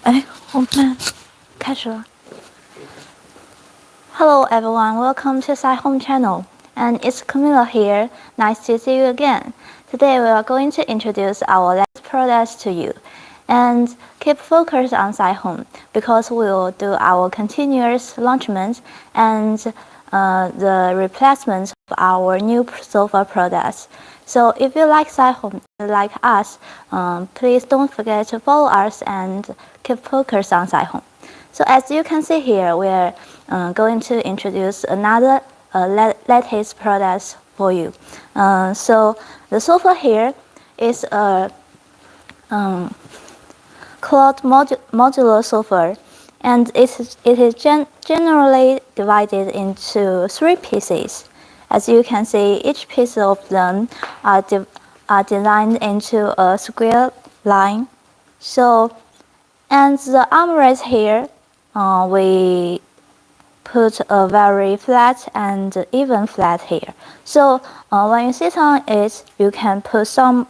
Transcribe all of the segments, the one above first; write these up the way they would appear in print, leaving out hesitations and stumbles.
哎，我们开始了。Hello everyone, welcome to Sci Home channel. And it's Camilla here. Nice to see you again. Today we are going to introduce our latest products to you. And keep focused on Sci Home because we will do our continuous launchment and the replacement of our new sofa products. So if you like Sci Home, like us, please don't forget to follow us and keep focused on Sci Home. So as you can see here, we're going to introduce another latest product for you. So the sofa here is a cloth modular sofa, and it is generally divided into 3 pieces. As you can see, each piece of them are designed into a square line. So, and the armrest here, we put a very flat and even flat here. So when you sit on it, you can put some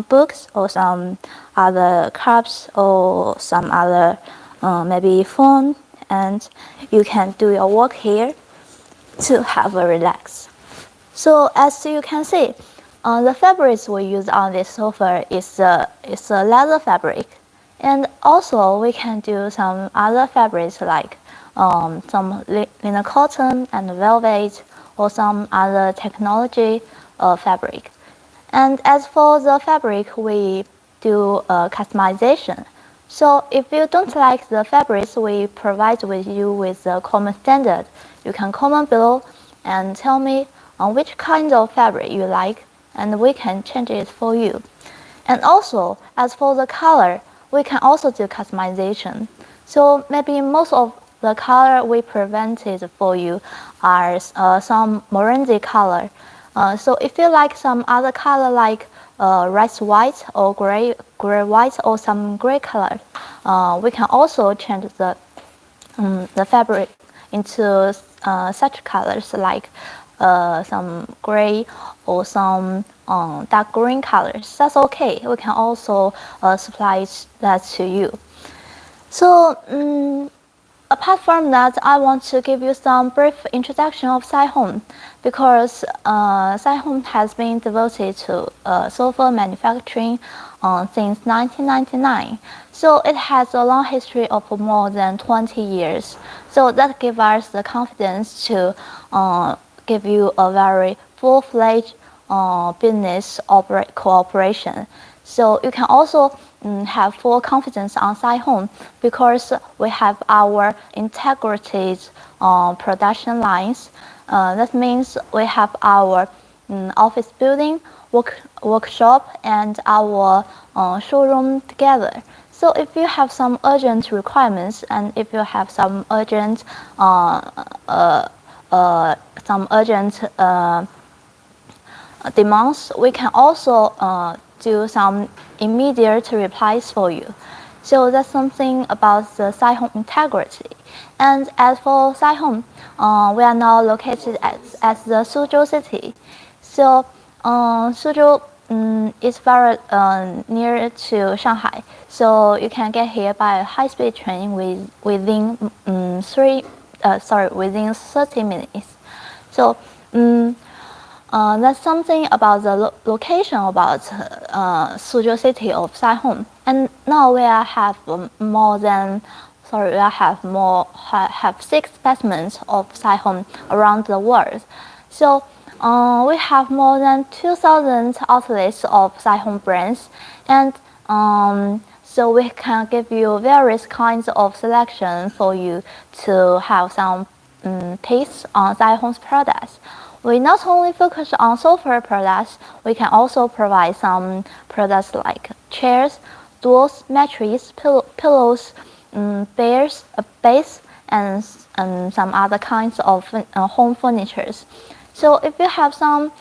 books or some other cups or some other maybe phone, and you can do your work here to have a relax. So as you can see, the fabrics we use on this sofa is a leather fabric, and also we can do some other fabrics like some linen cotton and velvet or some other technology fabric. And as for the fabric, we do customization. So if you don't like the fabrics we provide with you with the common standard, you can comment below and tell me on which kind of fabric you like, and we can change it for you. And also, as for the color, we can also do customization. So maybe most of the color we presented for you are some orangey color. So if you like some other color like rice white or gray white or some gray color, we can also change the fabric into such colors like some gray or some dark green colors. That's okay. We can also supply that to you. So apart from that, I want to give you some brief introduction of Sci Home because Sci Home has been devoted to sofa manufacturing since 1999. So it has a long history of more than 20 years. So that gives us the confidence to give you a very full-fledged business cooperation. So you can also have full confidence on Sci Home because we have our integrated production lines. That means we have our office building, workshop, and our showroom together. So if you have some urgent requirements and if you have some urgent demands, we can also do some immediate replies for you. So that's something about the Sci Home integrity. And as for Sci Home, we are now located at the Suzhou city. So Suzhou is very near to Shanghai. So you can get here by a high-speed train within 30 minutes. So that's something about the location about Suzhou city of Sci Home. And now we have have 6 specimens of Sci Home around the world. So we have more than 2,000 outlets of Sci Home brands, and so we can give you various kinds of selection for you to have some taste on Sci Home's products. We not only focus on sofa products, we can also provide some products like chairs, stools, mattresses, pillows, base, and some other kinds of home furniture. So if you have some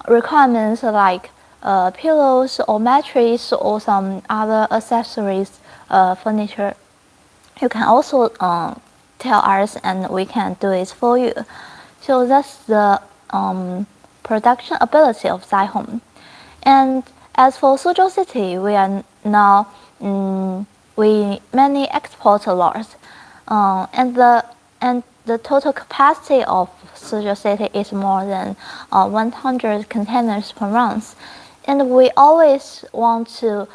requirements like pillows or mattress or some other accessories, furniture, you can also tell us and we can do it for you. So that's the production ability of Sci Home. And as for Suzhou City, we are now we mainly export a lot, and the total capacity of Suzhou City is more than 100 containers per month. And we always want to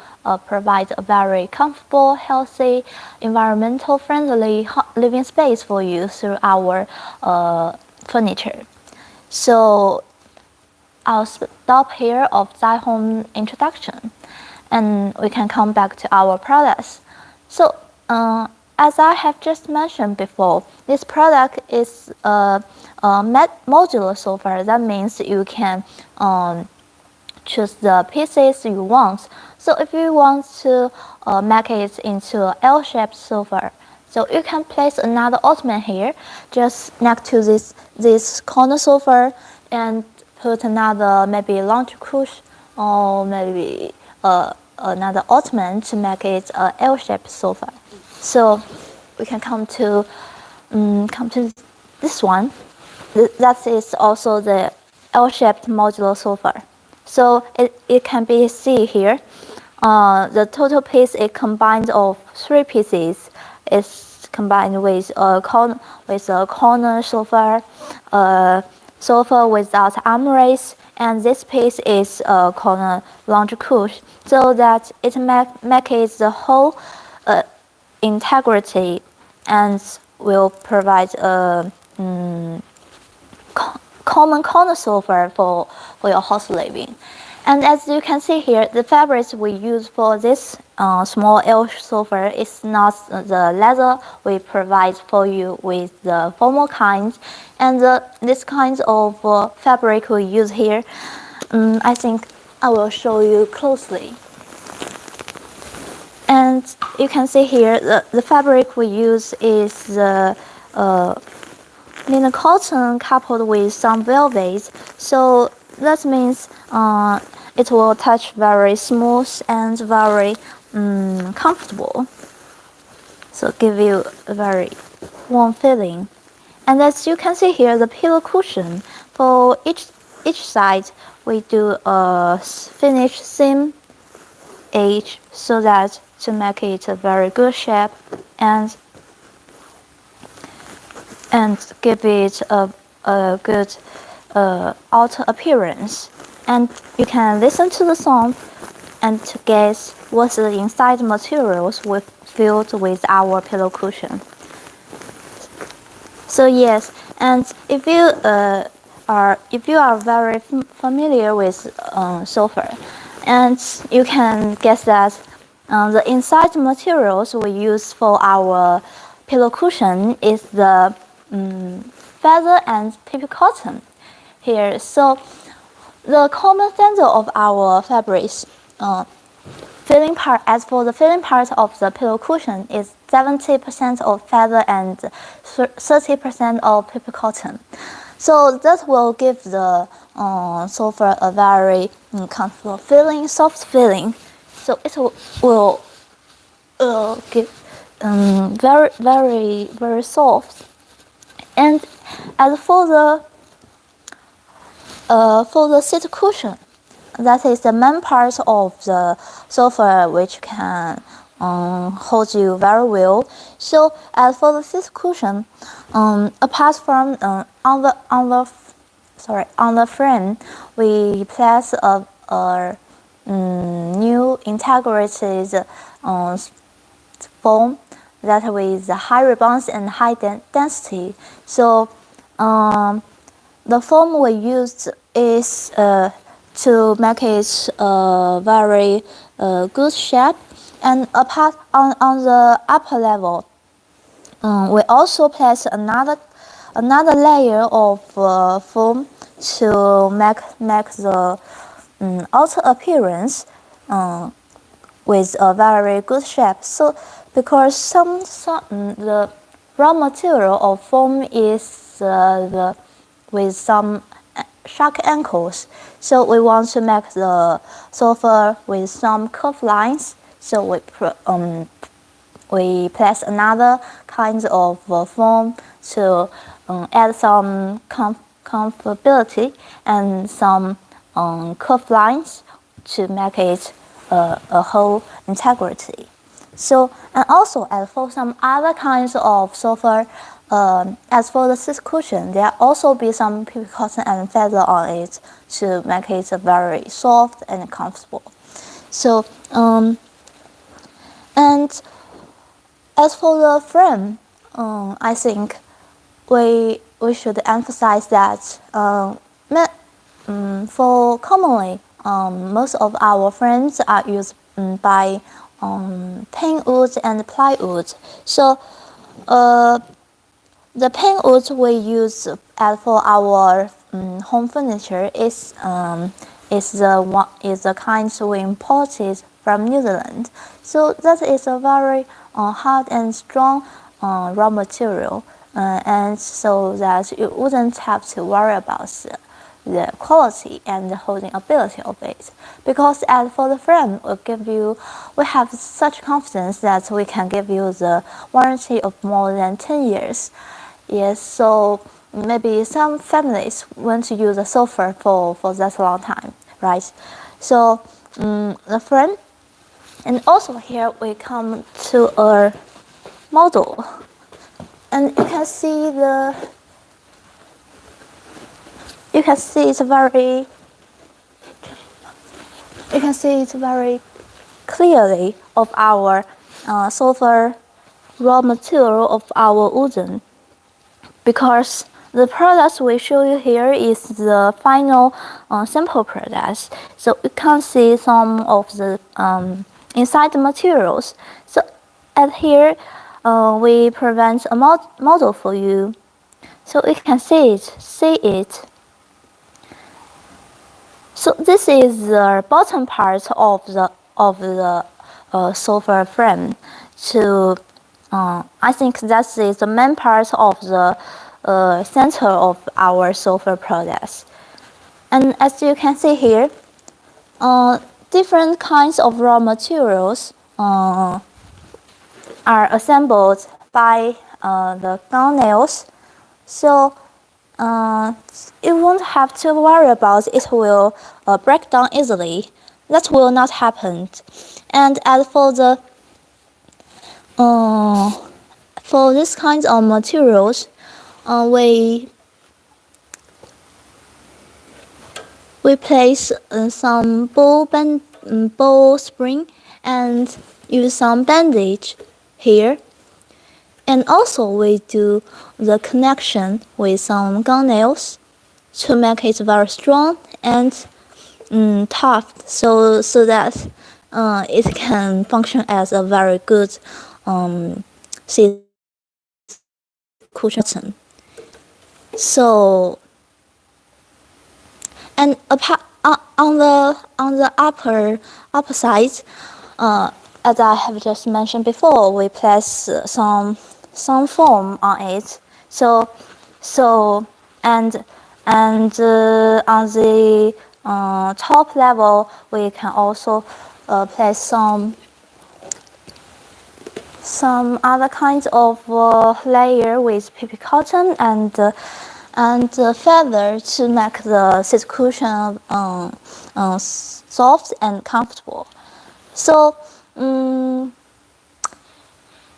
provide a very comfortable, healthy, environmental friendly living space for you through our furniture. So I'll stop here of Sci Home introduction, and we can come back to our products. So as I have just mentioned before, this product is a modular sofa. That means you can choose the pieces you want. So if you want to make it into an L-shaped sofa, so you can place another ottoman here, just next to this corner sofa, and put another maybe lounge cushion or maybe another ottoman to make it an L-shaped sofa. So we can come to this one. That is also the L-shaped modular sofa. So it can be seen here. The total piece is combined of 3 pieces. It's combined with a corner sofa, sofa without armrest, and this piece is a corner lounge cushion, so that it makes the whole integrity and will provide a common corner sofa for your house living. And as you can see here, the fabrics we use for this small L sofa is not the leather we provide for you with the formal kind. And this kind of fabric we use here, I think I will show you closely. And you can see here, the fabric we use is the linen cotton coupled with some velvet. So that means it will touch very smooth and very comfortable. So give you a very warm feeling. And as you can see here, the pillow cushion for each side we do a finish seam edge so that to make it a very good shape and give it a good outer appearance. And you can listen to the song and to guess what the inside materials we filled with our pillow cushion. So yes, and if you are very familiar with sofa, and you can guess that the inside materials we use for our pillow cushion is the feather and PP cotton here. So the common standard of our fabrics filling part, as for the filling part of the pillow cushion, is 70% of feather and 30% of PP cotton. So that will give the sofa a very comfortable feeling, soft feeling. So it will give very soft. And as for the seat cushion, that is the main part of the sofa which can hold you very well. So as for the seat cushion, apart from on the frame, we place a new integrated foam that with high rebounds and high density. So the foam we used is to make it a very good shape. And apart on the upper level, we also place another layer of foam to make the outer appearance with a very good shape. So because the raw material of foam is with some sharp ankles, so we want to make the sofa with some curved lines. So we place another kind of foam to add some comfortability and some curved lines to make it a whole integrity. So, and also as for some other kinds of software, as for the seat cushion, there also be some PP cotton and feather on it to make it very soft and comfortable. So, and as for the frame, I think we should emphasize that for commonly, most of our frames are used by pane wood and plywood. So the pane wood we use for our home furniture is the kind we imported from New Zealand. So that is a very hard and strong raw material, and so that you wouldn't have to worry about the quality and the holding ability of it. Because as for the frame, we have such confidence that we can give you the warranty of more than 10 years. Yes, so maybe some families want to use a sofa for that long time, right? So the frame, and also here we come to a model, and you can see it's very clearly of our sofa raw material of our wooden, because the products we show you here is the final sample products. So you can see some of the inside the materials. So at here we present a model for you, so you can see it. So this is the bottom part of the sofa frame. I think that is the main part of the center of our sofa products. And as you can see here, different kinds of raw materials are assembled by the gun nails. So you won't have to worry about it will break down easily. That will not happen. And as for the for this kind of materials, we place some ball spring and use some bandage here. And also we do the connection with some gun nails to make it very strong and tough, so that it can function as a very good seat cushion. So, and on the upper side, as I have just mentioned before, we place some foam on it. So and on the top level, we can also place some other kinds of layer with PP cotton and feather to make the seat cushion soft and comfortable. So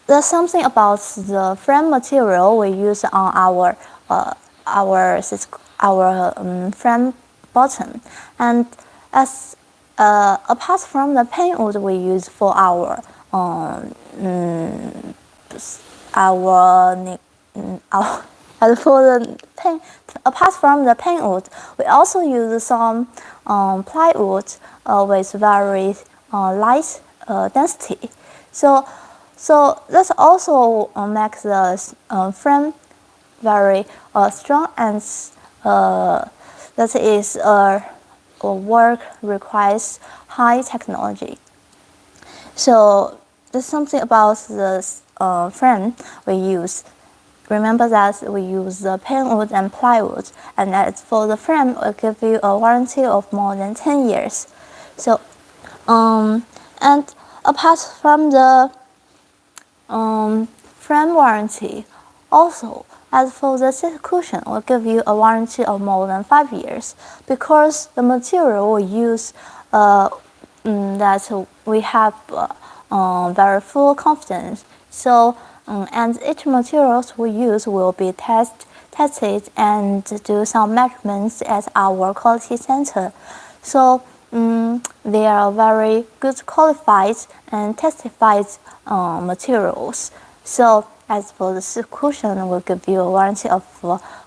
there's something about the frame material we use on our frame bottom, and as apart from the pane wood we use for apart from the pane wood, we also use some plywood with very light density. So that also makes the frame very strong, and that is work requires high technology. So there's something about the frame we use. Remember that we use the pane wood and plywood, and as for the frame, will give you a warranty of more than 10 years. So, and apart from the frame warranty, also as for the seat cushion, will give you a warranty of more than 5 years, because the material we use that we have very full confidence. So, and each materials we use will be tested and do some measurements at our quality center. So they are very good qualified and testified materials. So as for the cushion, we'll give you a warranty of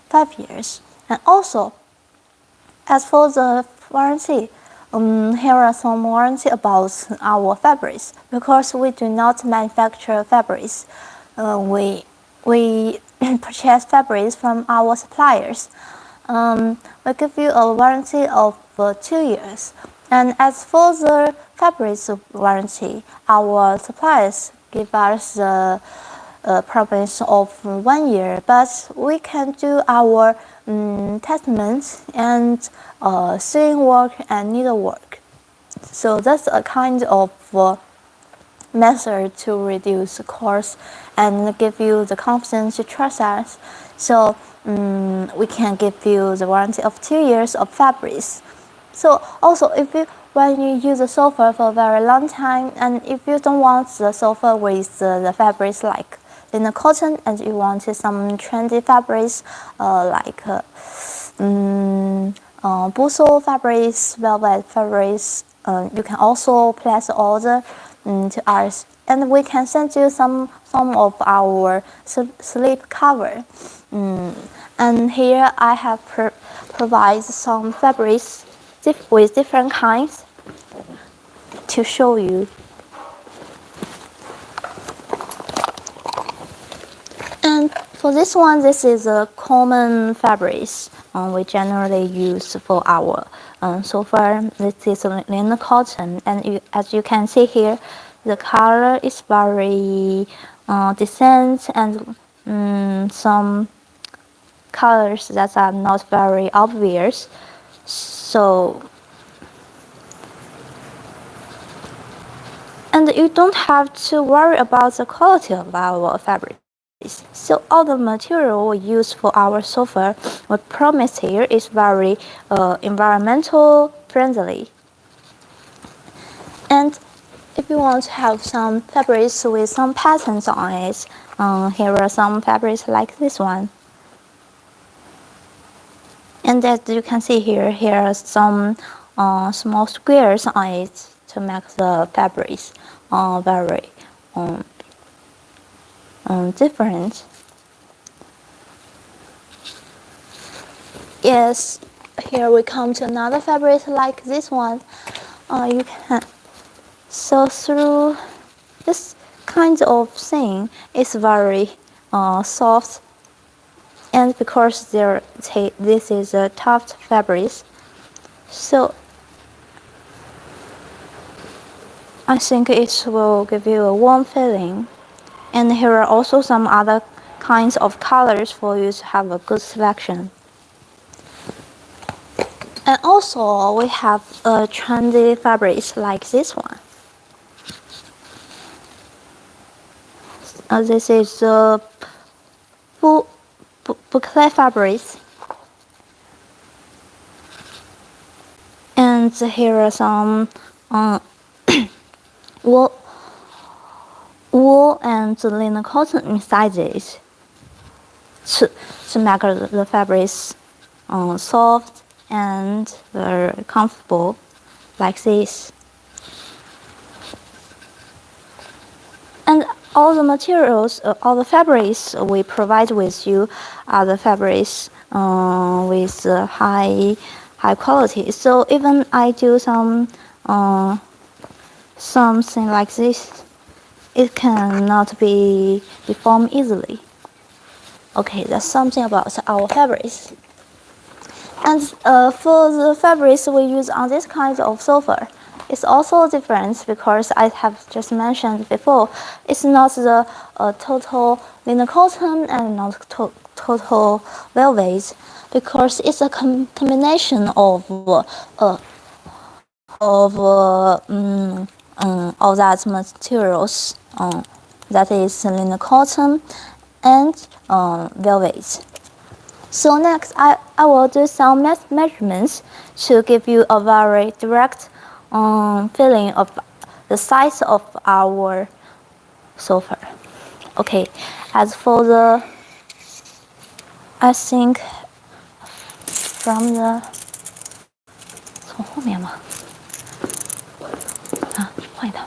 5 years. And also, as for the warranty, here are some warranty about our fabrics. Because we do not manufacture fabrics, we purchase fabrics from our suppliers. We give you a warranty of 2 years. And as for the fabrics warranty, our suppliers give us the promise of 1 year, but we can do our testament and sewing work and needlework. So that's a kind of method to reduce the cost and give you the confidence to trust us. So we can give you the warranty of 2 years of fabrics. So also, when you use the sofa for a very long time, and if you don't want the sofa with the fabrics like linen cotton, and you want some trendy fabrics like bustle fabrics, velvet fabrics, you can also place order to us, and we can send you some of our sleep cover. And here I have provided some fabrics with different kinds to show you. And for this one, this is a common fabrics we generally use for our sofa. This is linen cotton, and as you can see here, the color is very decent, and some colors that are not very obvious. So, and you don't have to worry about the quality of our fabric. So all the material we use for our sofa, we promise here, is very environmental friendly. And if you want to have some fabrics with some patterns on it, here are some fabrics like this one. And as you can see here are some small squares on it to make the fabrics very different. Yes, here we come to another fabric like this one. You can sew through this kind of thing. It's very soft, and because this is a tough fabric, so I think it will give you a warm feeling. And here are also some other kinds of colors for you to have a good selection. And also we have trendy fabrics like this one. This is the boucle fabrics. And here are some wool and linen cotton inside it to make the fabrics soft and very comfortable like this. And all the materials, all the fabrics we provide with you are the fabrics with high quality. So even I do something like this, it cannot be deformed easily. Okay, that's something about our fabrics. And for the fabrics we use on this kind of sofa, it's also different because I have just mentioned before, it's not the total linen cotton and not total velvet, because it's a combination of all that materials, that is linen cotton and velvet. So next, I will do some measurements to give you a very direct feeling of the size of our sofa. Okay, as for the, I think from the 从后面吗？啊，换一套。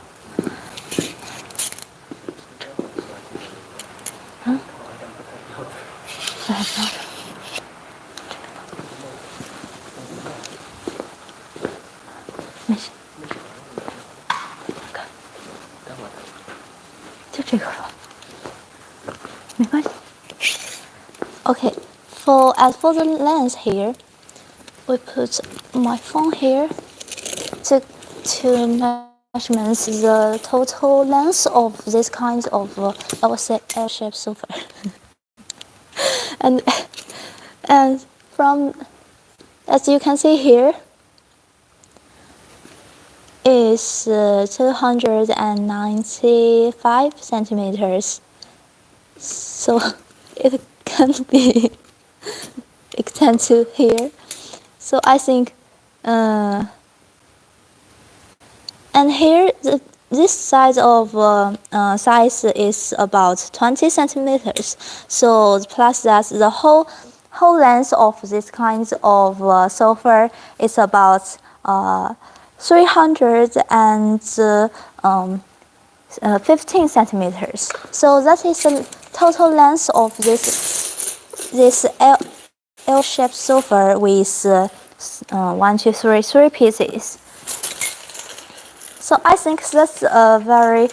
嗯，这还不要。没事。就这个吧，没关系。Okay, as for the lens here, we put my phone here to measurements the total length of this kind of L-shaped sofa. and from, as you can see here, is 295 centimeters. So it can be extend to here. So I think, and here this size of size is about 20 centimeters. So plus that the whole length of this kind of sofa is about 315 centimeters. So that is the total length of this L-shaped sofa with 1, 2, 3, 3 pieces. So I think that's a very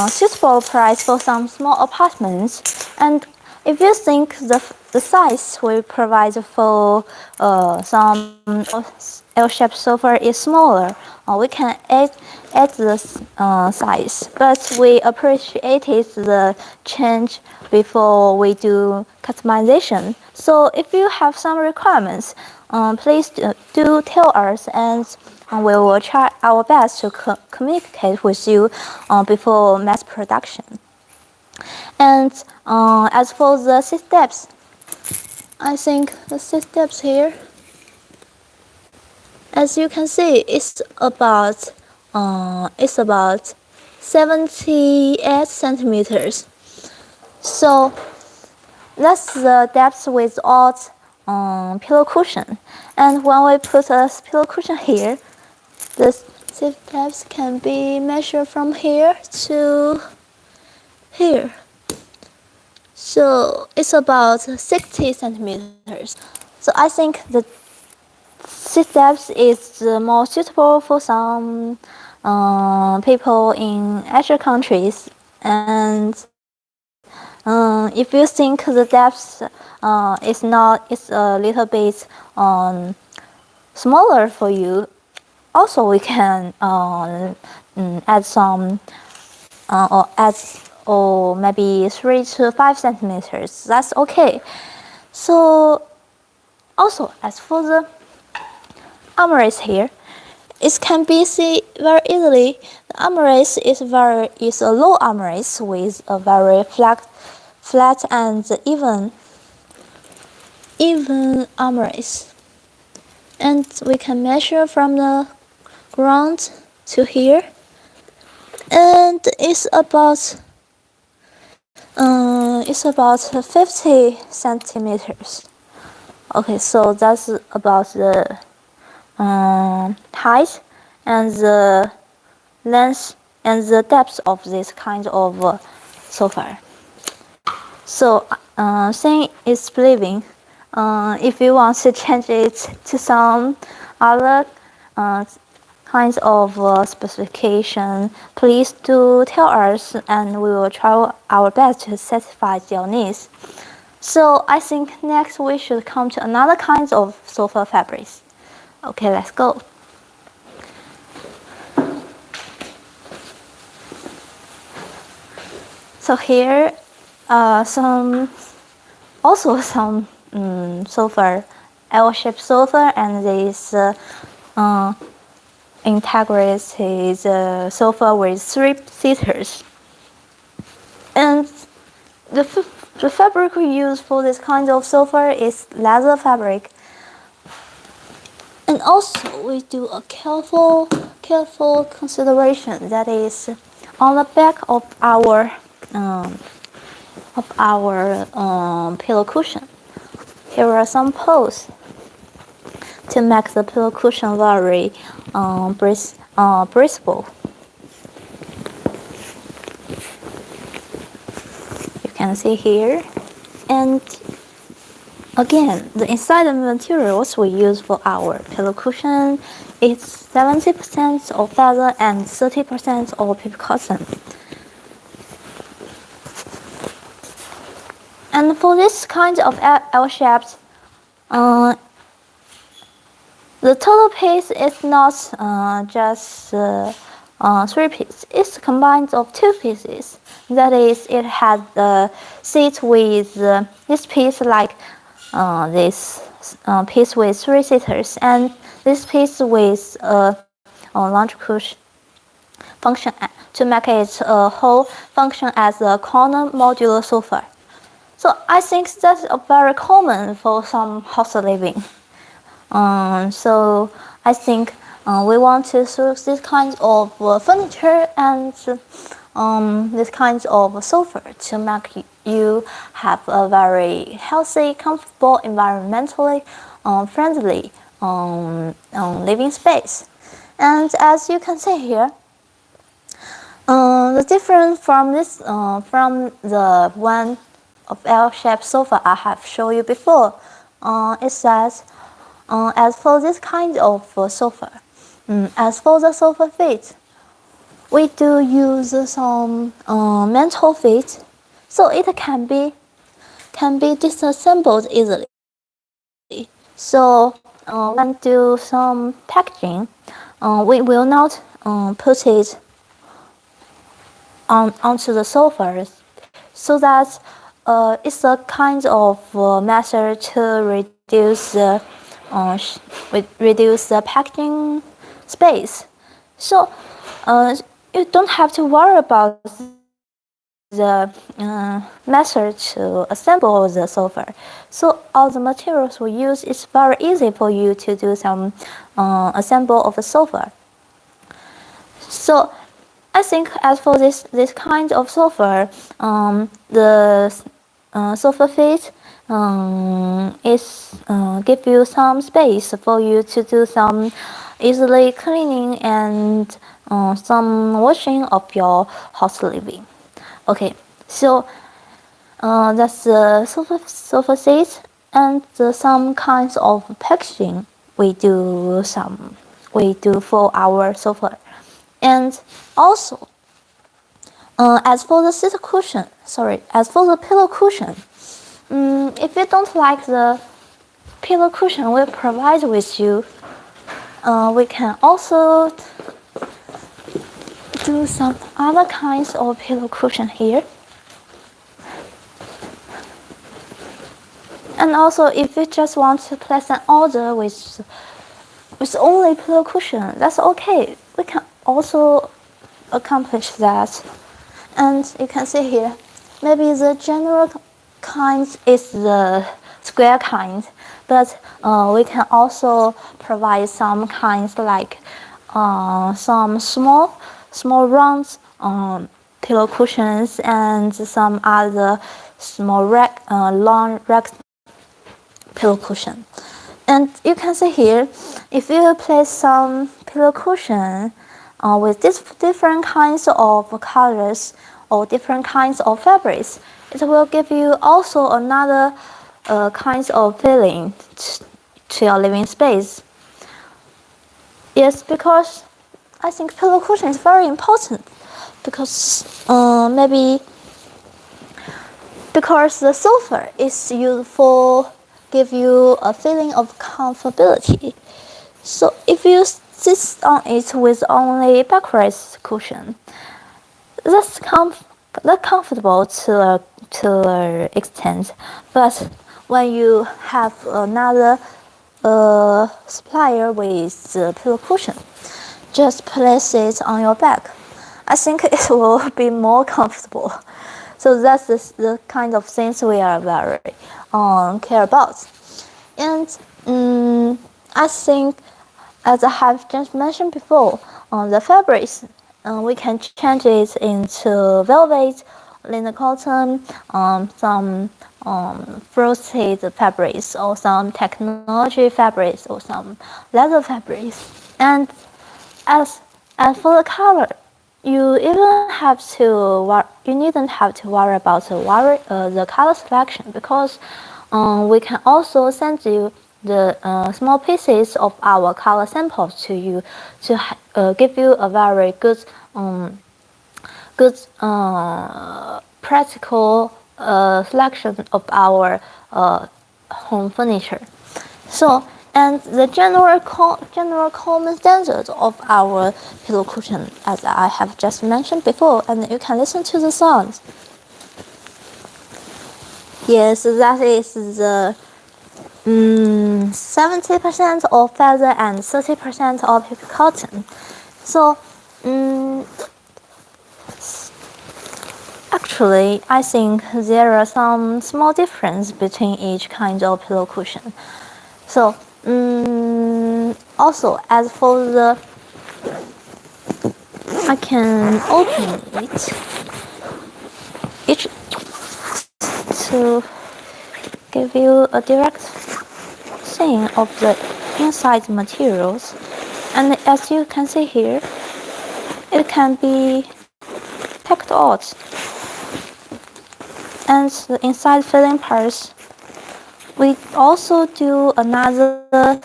suitable price for some small apartments. And if you think the size we provide for some L-shaped sofa is smaller, we can add the size. But we appreciated the change before we do customization. So if you have some requirements, please do tell us, and we will try our best to communicate with you before mass production. And as for the 6 steps, I think the 6 steps here, as you can see, it's about 78 centimeters. So that's the depth without pillow cushion. And when we put a pillow cushion here, the 6 depths can be measured from here to here. So it's about 60 centimeters. So I think the 6 depths is more suitable for some people in Asian countries. And if you think the depth is a little bit smaller for you, also we can add some or maybe 3 to 5 centimeters. That's okay. So also, as for the armrest here, it can be seen very easily. The armrest is a low armrest with a very flat and even armrest, and we can measure from the ground to here, and it's about 50 centimeters. Okay, so that's about the height and the length and the depth of this kind of sofa. So seeing is believing. If you want to change it to some other kinds of specification, please do tell us, and we will try our best to satisfy your needs. So I think next we should come to another kind of sofa fabrics. Okay, let's go. So here some sofa, L-shaped sofa, and this integrated sofa with 3 seaters. And the fabric we use for this kind of sofa is leather fabric. And also we do a careful careful consideration. That is, on the back of our pillow cushion, here are some posts to make the pillow cushion very breathable. You can see here, and again, the inside of materials we use for our pillow cushion is 70% of feather and 30% of paper cotton. And for this kind of L-shaped, the total piece is not just 3 pieces. It's combined of 2 pieces. That is, it has the seat with this piece like this piece with 3 seaters, and this piece with a lounge cushion function to make it a whole function as a corner modular sofa. So I think that's very common for some house living. So I think we want to use this kind of furniture and this kind of sofa to make you have a very healthy, comfortable, environmentally friendly living space. And as you can see here, the difference from this from the one of L-shaped sofa I have shown you before is that as for this kind of sofa, as for the sofa feet, we do use some metal feet, so it can be disassembled easily. So when do some packaging, we will not put it onto the sofa, so that it's a kind of method to reduce the packaging space. So you don't have to worry about the method to assemble the sofa. So all the materials we use is very easy for you to do some assemble of the sofa. So I think as for this kind of sofa, the sofa feet is give you some space for you to do some easily cleaning and some washing of your house living. Okay, so that's the sofa seat, and some kinds of packaging we do for our sofa. And also, as for the pillow cushion, if you don't like the pillow cushion we provide with you, we can also do some other kinds of pillow cushion here. And also, if you just want to place an order with only pillow cushion, that's okay. We can also accomplish that. And you can see here, maybe the general kind is the square kind, but we can also provide some kinds like some small round pillow cushions and some other small long rack pillow cushion. And you can see here, if you place some pillow cushion with different kinds of colors or different kinds of fabrics, it will give you also another kinds of feeling to your living space. Yes, because I think pillow cushion is very important, because maybe because the sofa is used for give you a feeling of comfortability. So if you sit on it with only backrest cushion, that's comfortable to an extent. But when you have another supplier with the pillow cushion, just place it on your back, I think it will be more comfortable. So that's the kind of things we are very care about. And I think, as I have just mentioned before, the fabrics, we can change it into velvet, linen cotton, some frosted fabrics, or some technology fabrics, or some leather fabrics. And as for the color, you needn't have to worry about the color selection, because we can also send you the small pieces of our color samples to you to give you a very good practical selection of our home furniture. So, and the general common standard of our pillow cushion, as I have just mentioned before, and you can listen to the sounds. Yes, that is the 70% of feather and 30% of cotton. So, actually, I think there are some small difference between each kind of pillow cushion. So, also, as for the, I can open it each to give you a direct thing of the inside materials. And as you can see here, it can be tacked out. And the inside filling parts, we also do another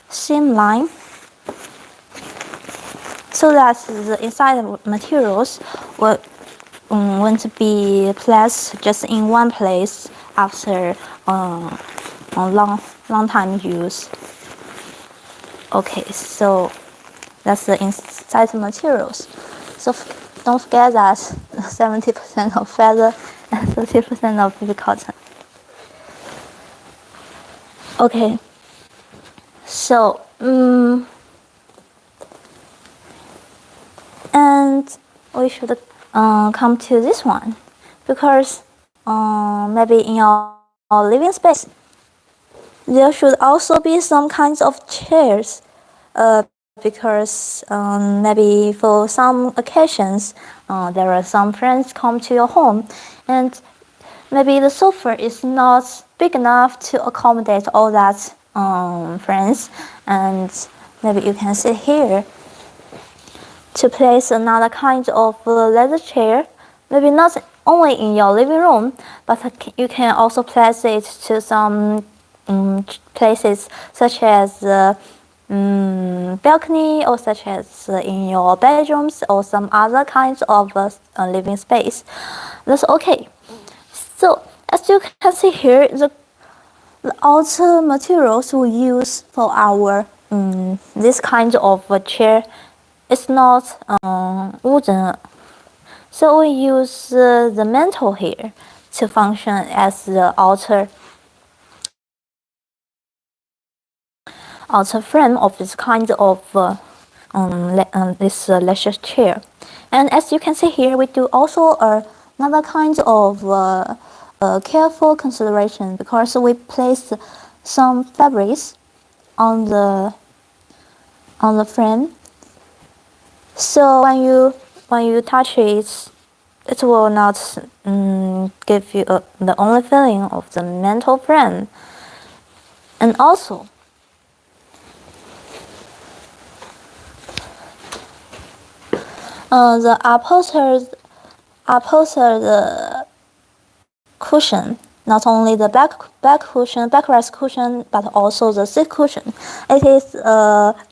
seam line, so that the inside materials won't be placed just in one place after a long time use. Okay, so that's the inside materials. So don't forget that 70% of feather and 30% of baby cotton. Okay, so and we should come to this one, because maybe in your living space there should also be some kinds of chairs, because maybe for some occasions there are some friends come to your home, and maybe the sofa is not big enough to accommodate all that friends, and maybe you can sit here to place another kind of leather chair, maybe not only in your living room, but you can also place it to some places such as balcony, or such as in your bedrooms, or some other kinds of living space. That's okay. So as you can see here, the outer materials we use for our this kind of chair is not wooden. So we use the metal here to function as the outer frame of this kind of this leisure chair. And as you can see here, we do also another kind of careful consideration, because we place some fabrics on the frame. So when you touch it, it will not give you the only feeling of the metal frame. And also, the upholstered cushion, not only the backrest cushion, but also the seat cushion, it is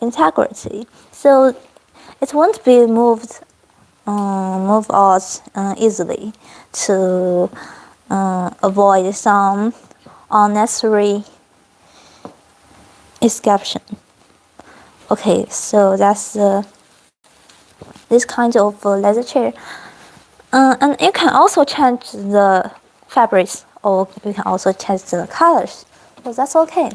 integrity, so it won't be move out easily, to avoid some unnecessary escapation. Okay, so that's this kind of leather chair. And you can also change the fabrics, or you can also change the colors, so that's okay.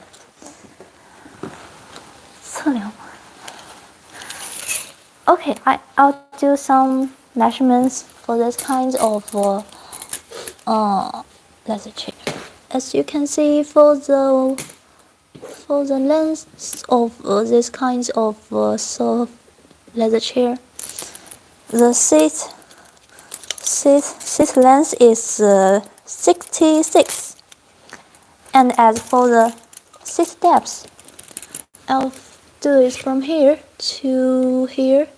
Okay, I'll do some measurements for this kind of leather chair. As you can see, for the length of this kind of leather chair. The seat length is 66. And as for the seat depth, I'll do it from here to here.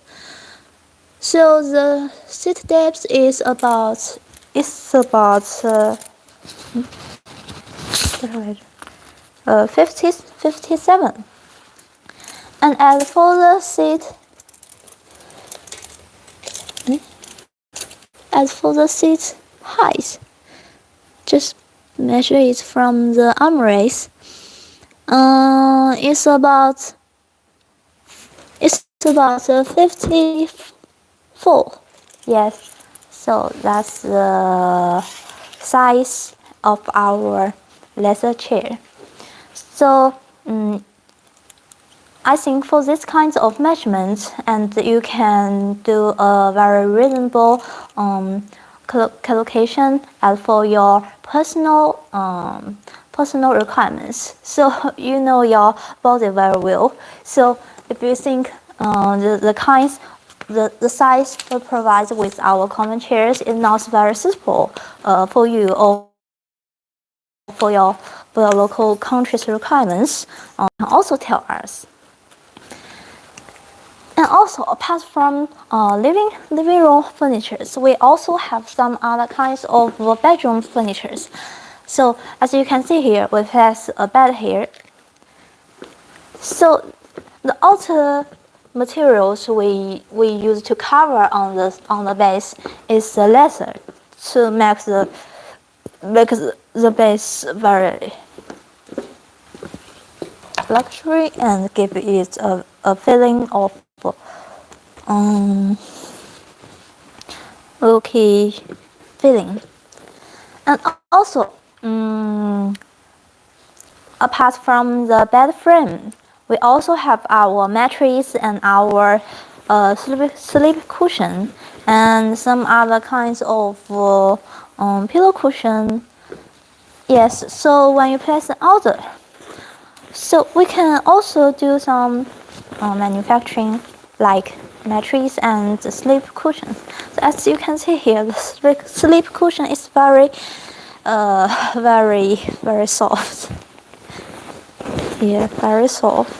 So the seat depth is about 57. And as for the seat height, just measure it from the armrest. It's about 54. Yes, so that's the size of our leather chair. So I think for this kind of measurements, and you can do a very reasonable calculation as for your personal requirements. So you know your body very well. So if you think the size we provide with our common chairs is not very suitable for you or for your local country's requirements, also tell us. And also, apart from living room furniture, we also have some other kinds of bedroom furniture. So as you can see here, we place a bed here. So the outer materials we use to cover on the base is the leather to make the base very luxury and give it a feeling of okay feeling. And also apart from the bed frame, we also have our mattress and our sleep cushion and some other kinds of pillow cushion. Yes, so when you place the order, so we can also do some manufacturing like mattress and sleep cushion. So as you can see here, the sleep cushion is very soft. Yeah, very soft.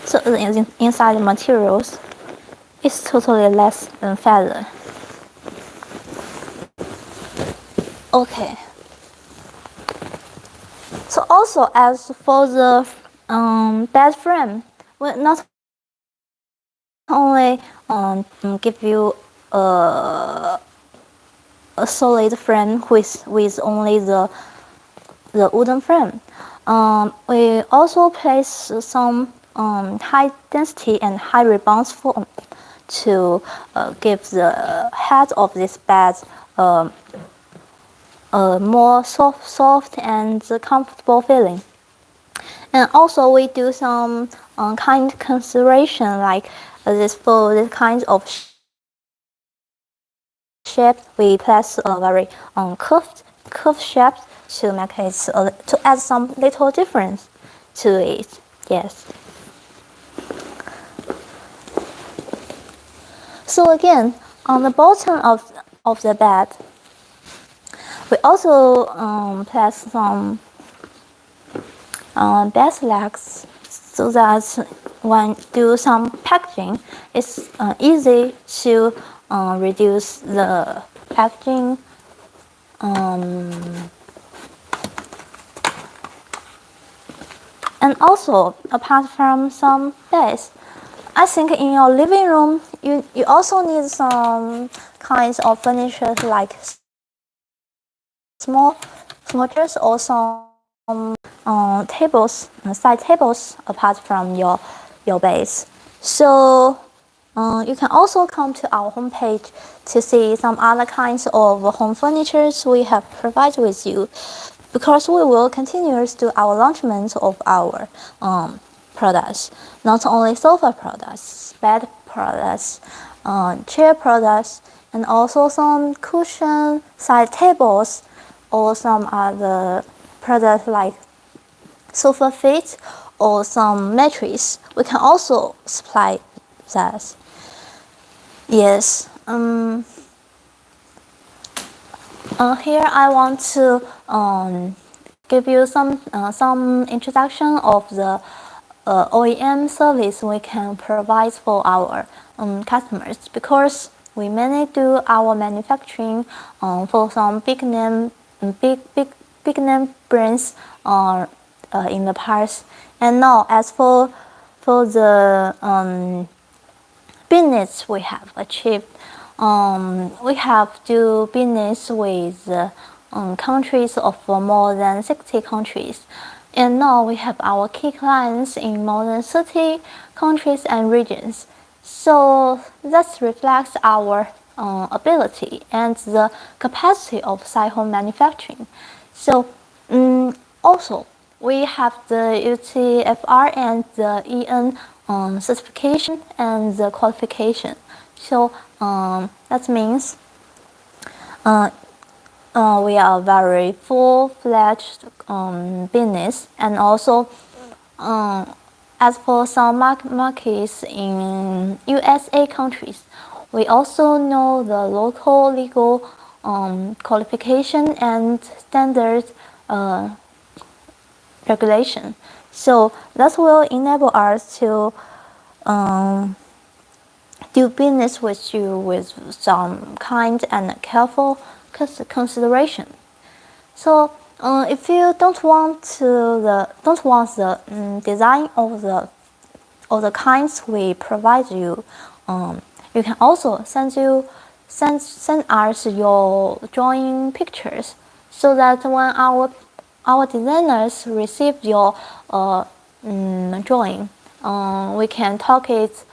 So the inside materials is totally less than feather. Okay. So also as for the bed frame, we not only give you a solid frame with only the wooden frame. We also place some high density and high rebound foam to give the head of this bed more soft and comfortable feeling. And also we do some kind consideration like for this kind of shape. We place a very curved shape to make it to add some little difference to it. Yes. So again, on the bottom of the bed, we also place some bed legs so that when do some packaging, it's easy to reduce the packaging and also apart from some beds, I think in your living room you also need some kinds of furniture like small chairs or some tables, side tables apart from your base. So you can also come to our homepage to see some other kinds of home furniture we have provided with you, because we will continue to do our launchment of our products, not only sofa products, bed products, chair products, and also some cushion, side tables, or some other products like sofa feet or some metrics, we can also supply that. Yes. Here I want to give you some introduction of the OEM service we can provide for our customers, because we mainly do our manufacturing for some big name brands in the past. And now, as for the business we have achieved, we have do business with countries of more than 60 countries. And now we have our key clients in more than 30 countries and regions. So that reflects our ability and the capacity of Sci Home manufacturing. So also, we have the UTFR and the EN certification and the qualification. So that means we are a very full-fledged business. And also, as for some markets in USA countries, we also know the local legal qualification and standard regulation. So that will enable us to do business with you with some kind and careful consideration. So if you don't want the design of the kinds we provide you, you can also send us your drawing pictures, so that when our designers receive your drawing, we can talk it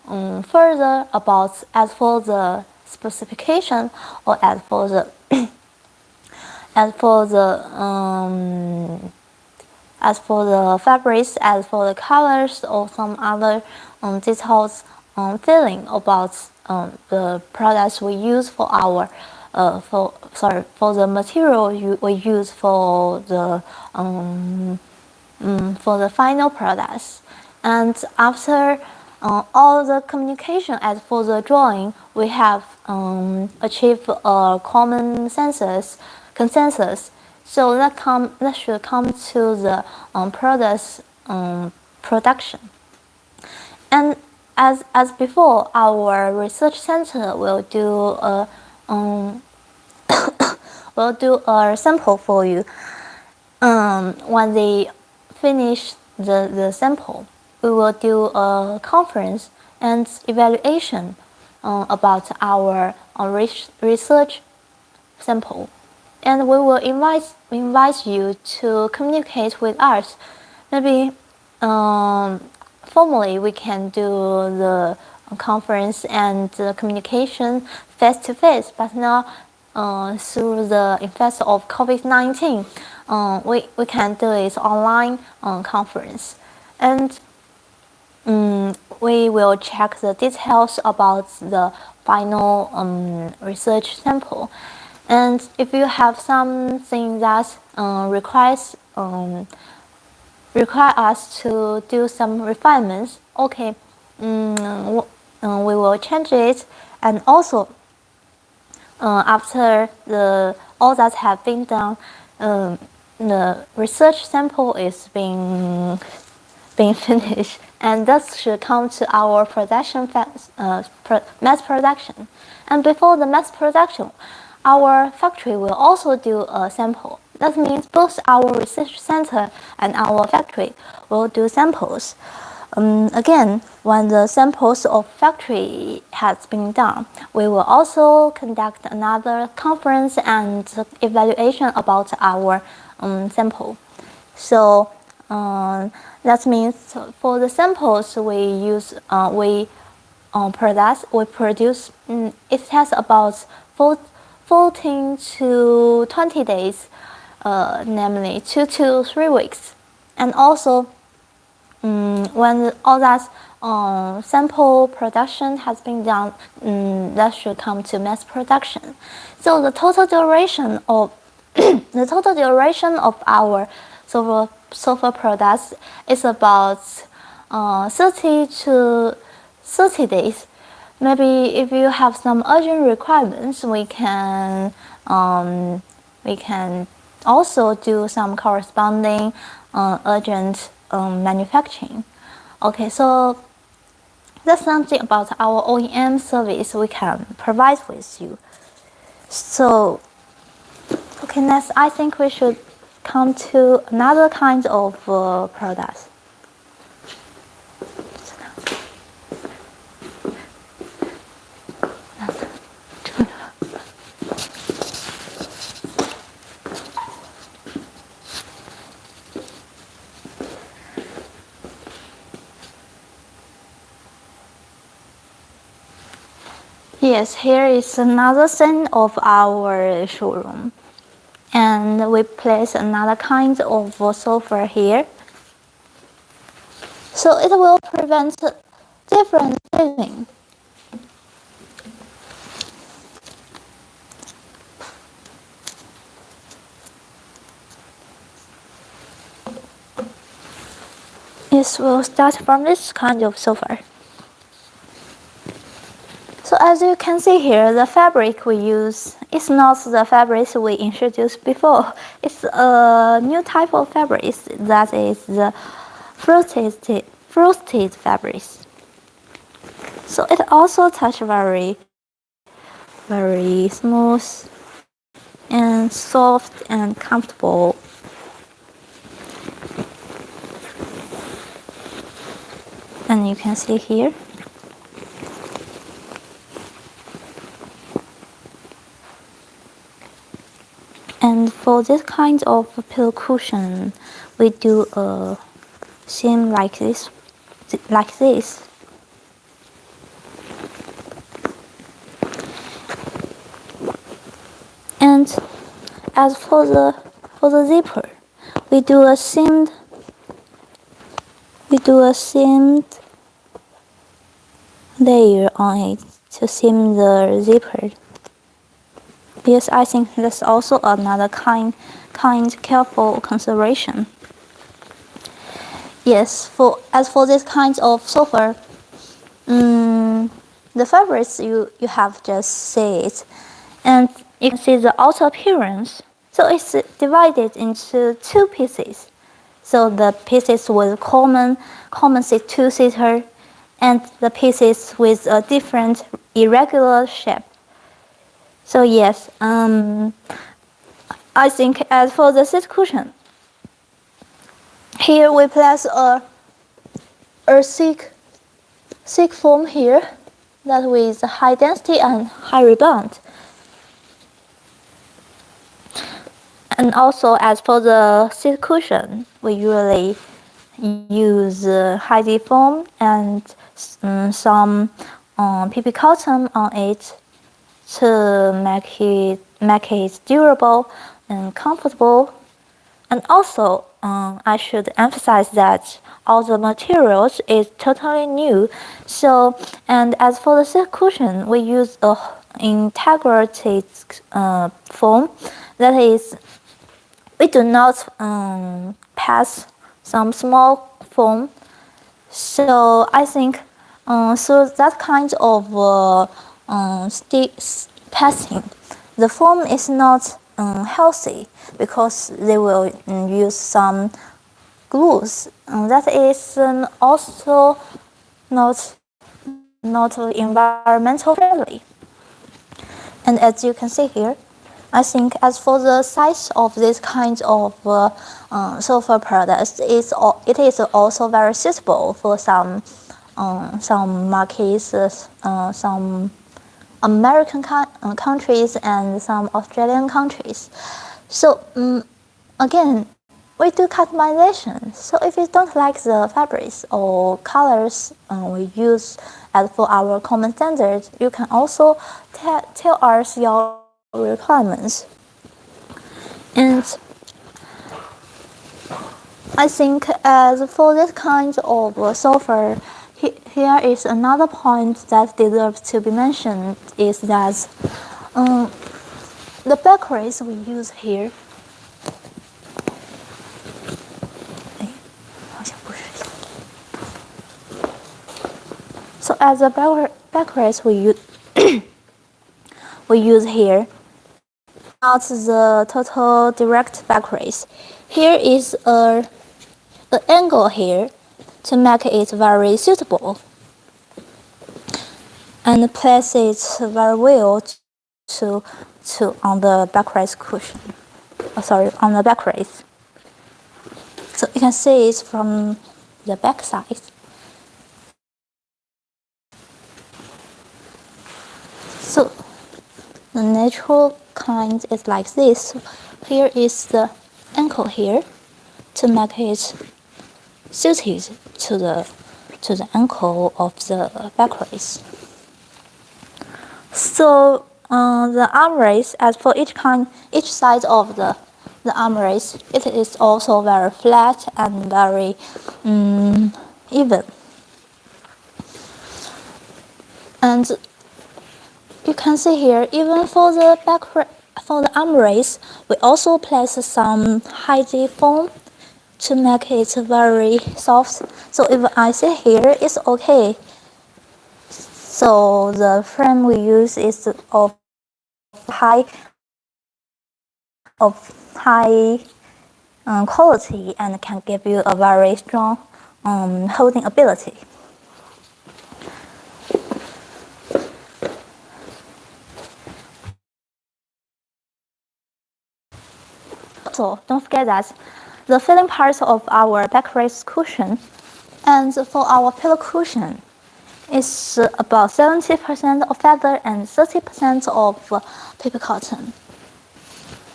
further about as for the specification, or as for the fabrics, as for the colors, or some other details feeling about the products we use for our for the material we use for the final products. And after all the communication as for the drawing, we have achieved a common consensus. So that should come to the product's production. And as before, our research center will do a sample for you. When they finish the sample, we will do a conference and evaluation about our research sample, and we will invite you to communicate with us. Maybe formally we can do the conference and the communication face to face, but now through the effects of COVID-19, we can do it online conference. And we will check the details about the final research sample. And if you have something that require us to do some refinements, okay, we will change it. And also, after all that have been done, the research sample is being finished, and that should come to our production mass production. And before the mass production, our factory will also do a sample. That means both our research center and our factory will do samples. Again, when the samples of factory has been done, we will also conduct another conference and evaluation about our sample. So that means for the samples we produce, it has about 14 to 20 days, namely 2 to 3 weeks. And also, when all that sample production has been done, that should come to mass production. So the total duration of our software products is about 30 to 30 days. Maybe if you have some urgent requirements, we can also do some corresponding urgent manufacturing. Okay, so that's something about our OEM service we can provide with you. So, okay, next I think we should come to another kind of products. Yes, here is another scene of our showroom. And we place another kind of software here. So it will prevent different things. Yes, we'll start from this kind of software. So as you can see here, the fabric we use is not the fabrics we introduced before. It's a new type of fabric that is the frosted fabrics. So it also touch very smooth and soft and comfortable. And you can see here. And for this kind of pillow cushion, we do a seam like this. And as for the zipper, we do a seamed layer on it to seam the zipper. Yes, I think that's also another kind careful consideration. Yes, as for this kind of software, the fabrics you have just said, and you can see the outer appearance. So it's divided into two pieces. So the pieces with common two-seater, and the pieces with a different irregular shape. So yes, I think as for the seat cushion, here we place a thick foam here, that with high density and high rebound. And also as for the seat cushion, we usually use high D foam and some PP cotton on it to make it durable and comfortable. And also, I should emphasize that all the materials is totally new. So, and as for the seat cushion, we use a integrated foam. That is, we do not pass some small foam. So I think so that kind of passing, the foam is not healthy because they will use some glues. That is also not environmental friendly. And as you can see here, I think as for the size of this kind of sofa products, it is also very suitable for some markets, some American countries and some Australian countries. So again, we do customization. So if you don't like the fabrics or colors we use as for our common standards, you can also tell us your requirements. And I think as for this kind of software, here is another point that deserves to be mentioned, is that the backrest we use here as a backrest we use here, not the total direct backrest. Here is an angle here to make it very suitable and place it very well to on the backrest cushion. On the backrest. So you can see it from the back side. So the natural kind is like this. Here is the ankle here to make it suited to the ankle of the backrest. So the armrest, as for each side of the armrest, it is also very flat and very even. And you can see here, even for the armrest, we also place some high-D foam to make it very soft. So if I sit here, it's okay. So the frame we use is of high quality and can give you a very strong holding ability. So don't forget that the filling parts of our backrest cushion and for our pillow cushion is about 70% of feather and 30% of paper cotton.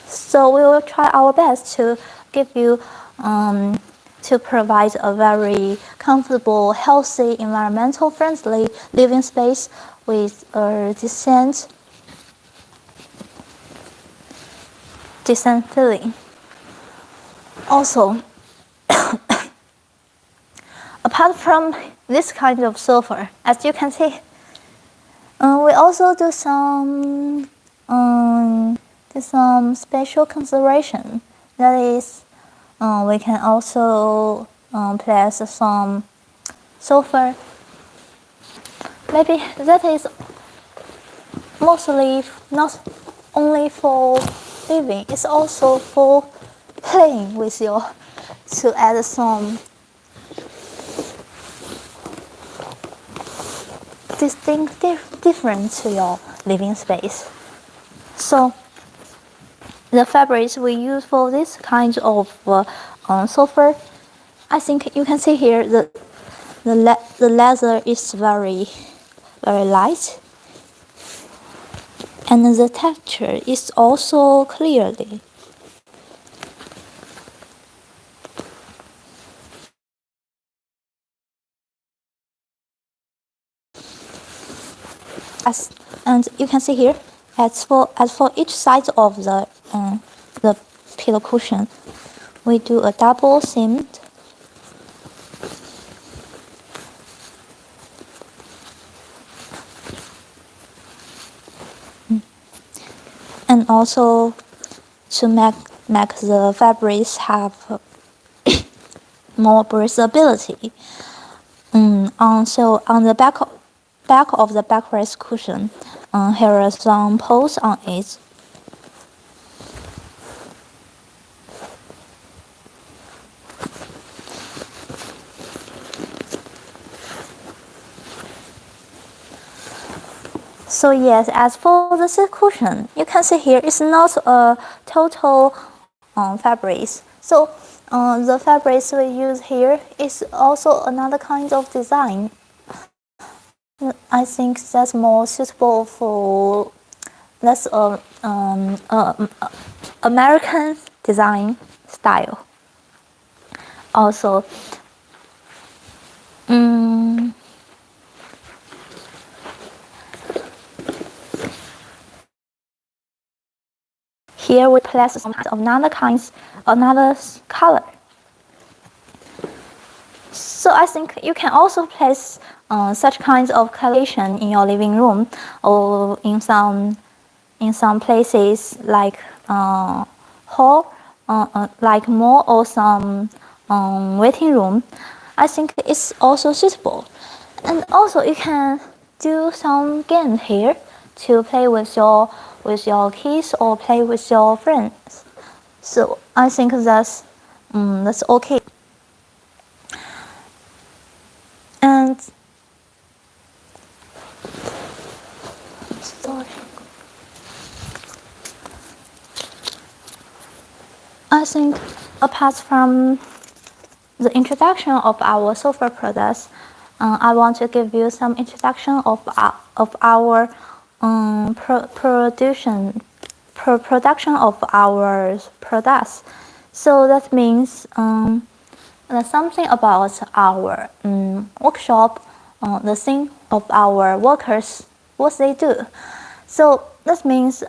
So we will try our best to give you to provide a very comfortable, healthy, environmental friendly living space with a decent feeling. Also, apart from this kind of sofa, as you can see, we also do some special consideration. That is, we can also place some sofa. Maybe that is mostly not only for living, it's also for playing with to add some different to your living space. So the fabrics we use for this kind of sofa, I think you can see here the leather is very light, and the texture is also clearly. And you can see here, as for each side of the pillow cushion, we do a double seamed. And also to make the fabrics have more breathability. So on the back of the backrest cushion, here are some posts on it. So yes, as for the silk cushion, you can see here it's not a total fabrics. So the fabrics we use here is also another kind of design. I think that's more suitable for less American design style. Also, here we place some another color. So I think you can also place such kinds of coloration in your living room or in some places like hall, like mall or some waiting room. I think it's also suitable. And also you can do some game here to play with your kids or play with your friends. So I think that's okay. And sorry. I think apart from the introduction of our software products, I want to give you some introduction of our production of our products. So that means something about our workshop, the thing of our workers, what they do. So that means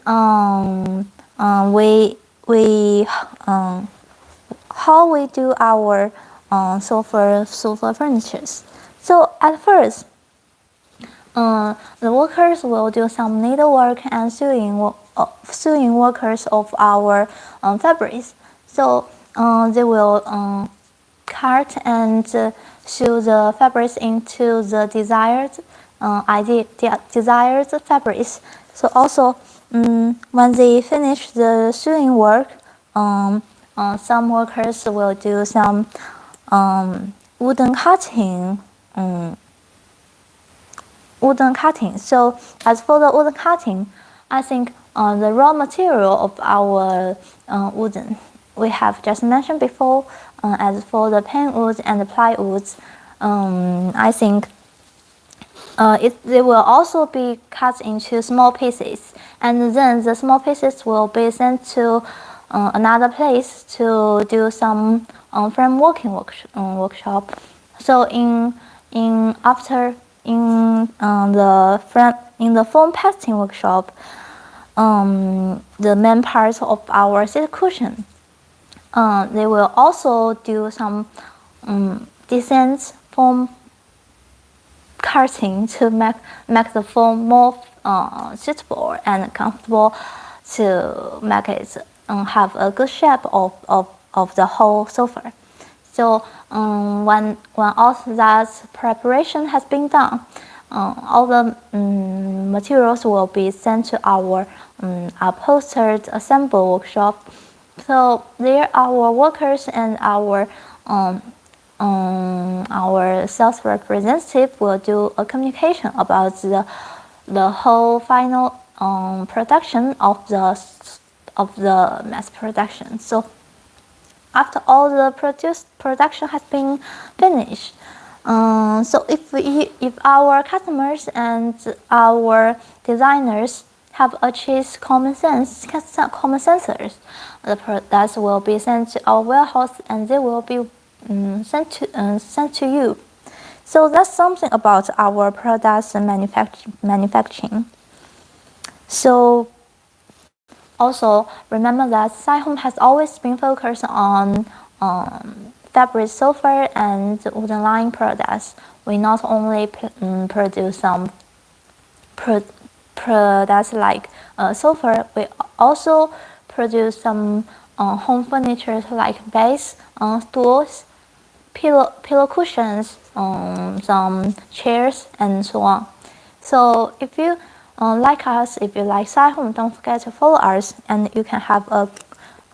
we how we do our software furnitures. So at first, the workers will do some needlework and sewing workers of our fabrics. So they will cut and sew the fabrics into the desired fabrics. So also, when they finish the sewing work, some workers will do some wooden cutting. So as for the wooden cutting, I think the raw material of our wooden, we have just mentioned before. As for the pine wood and the plywoods, I think they will also be cut into small pieces, and then the small pieces will be sent to another place to do some frame working workshop. So in the foam pasting workshop, the main part of our seat cushion, they will also do some decent foam cutting to make the foam more suitable and comfortable, to make it have a good shape of the whole sofa. So when all that preparation has been done, all the materials will be sent to our upholstered assemble workshop. So there our workers and our sales representative will do a communication about the whole final production of the mass production. So after all the production has been finished, so if our customers and our designers have achieved common sensors, the products will be sent to our warehouse and they will be sent to you. So that's something about our products and manufacturing. So also remember that SCIHOME has always been focused on fabric sofa and wooden line products. We not only produce some products like sofa, we also produce some home furniture like beds, stools, pillow cushions, some chairs, and so on. So if you like us, if you like SCIHOME, don't forget to follow us, and you can have a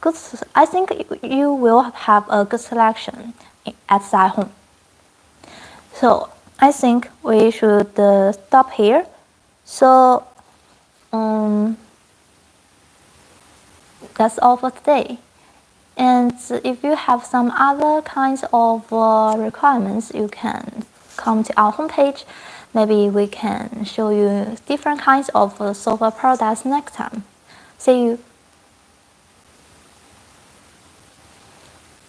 good. I think you will have a good selection at SCIHOME. So I think we should stop here. So that's all for today. And if you have some other kinds of requirements, you can come to our homepage. Maybe we can show you different kinds of sofa products next time. See you.